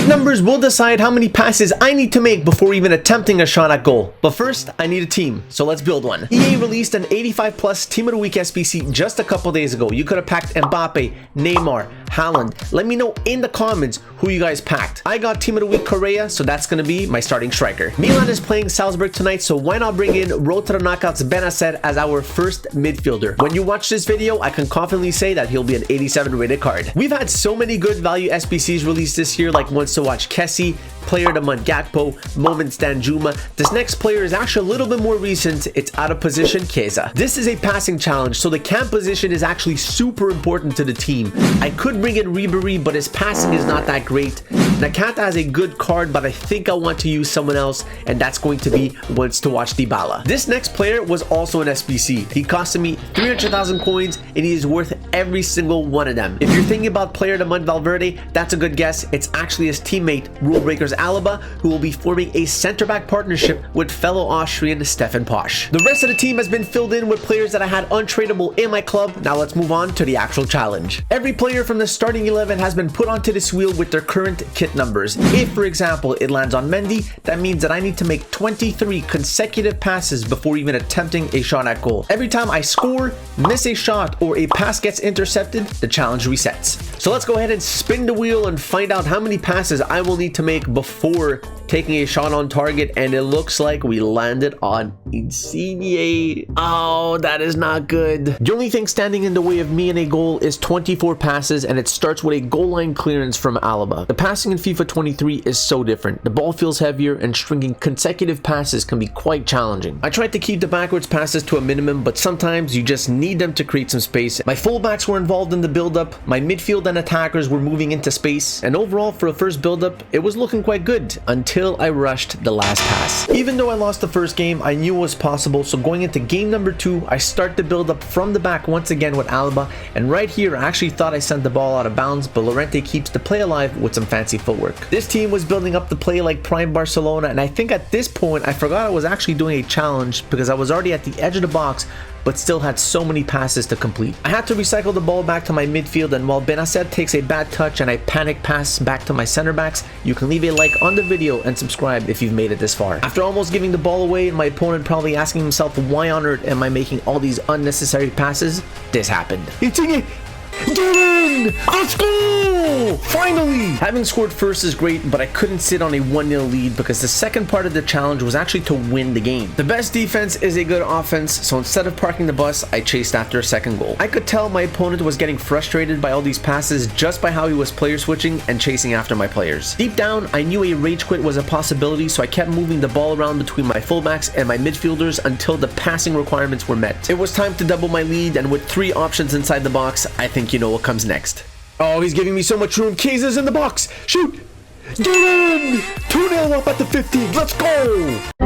Kit numbers will decide how many passes I need to make before even attempting a shot at goal. But first, I need a team, so let's build one. EA released an 85 plus Team of the Week SBC just a couple days ago. You could have packed Mbappe, Neymar, Haaland. Let me know in the comments who you guys packed. I got Team of the Week Correa, so that's going to be my starting striker. Milan is playing Salzburg tonight, so why not bring in Road to the Knockouts Benacer as our first midfielder. When you watch this video, I can confidently say that he'll be an 87 rated card. We've had so many good value SBCs released this year, like Wants to Watch Kessie, Player of the Month Gakpo, Moments Danjuma. This next player is actually a little bit more recent. It's out of position Keza. This is a passing challenge, so the camp position is actually super important to the team. I could bring in Ribery, but his passing is not that great. Nakata has a good card, but I think I want to use someone else, and that's going to be Wants to Watch Dybala. This next player was also an SBC. He costed me 300,000 coins, and he is worth every single one of them. If you're thinking about Player of the Month Valverde, that's a good guess. It's actually his teammate, Rule Breakers Alaba, who will be forming a center-back partnership with fellow Austrian Stefan Posch. The rest of the team has been filled in with players that I had untradeable in my club. Now let's move on to the actual challenge. Every player from the starting 11 has been put onto this wheel with their current kit numbers. If, for example, it lands on Mendy, that means that I need to make 23 consecutive passes before even attempting a shot at goal. Every time I score, miss a shot, or a pass gets intercepted, the challenge resets. So let's go ahead and spin the wheel and find out how many passes I will need to make before taking a shot on target, and it looks like we landed on Insigne. Oh, that is not good. The only thing standing in the way of me and a goal is 24 passes, and it starts with a goal line clearance from Alaba. The passing in FIFA 23 is so different. The ball feels heavier, and stringing consecutive passes can be quite challenging. I tried to keep the backwards passes to a minimum, but sometimes you just need them to create some space. My fullbacks were involved in the build-up, my midfield and attackers were moving into space, and overall for a first build-up, it was looking quite good until I rushed the last pass. Even though I lost the first game, I knew it was possible, so going into game number 2, I start the build up from the back once again with Alaba, and right here I actually thought I sent the ball out of bounds, but Llorente keeps the play alive with some fancy footwork. This team was building up the play like prime Barcelona, and I think at this point I forgot I was actually doing a challenge because I was already at the edge of the box but still had so many passes to complete. I had to recycle the ball back to my midfield, and while Benacer takes a bad touch and I panic pass back to my center backs, you can leave a like on the video and subscribe if you've made it this far. After almost giving the ball away and my opponent probably asking himself why on earth am I making all these unnecessary passes, this happened. Get in! Let's go! Finally! Having scored first is great, but I couldn't sit on a 1-0 lead because the second part of the challenge was actually to win the game. The best defense is a good offense, so instead of parking the bus, I chased after a second goal. I could tell my opponent was getting frustrated by all these passes just by how he was player switching and chasing after my players. Deep down, I knew a rage quit was a possibility, so I kept moving the ball around between my fullbacks and my midfielders until the passing requirements were met. It was time to double my lead, and with 3 options inside the box, I think you know what comes next. Oh, he's giving me so much room. Keza's in the box. Shoot! Get in! 2-0 up at the 15. Let's go!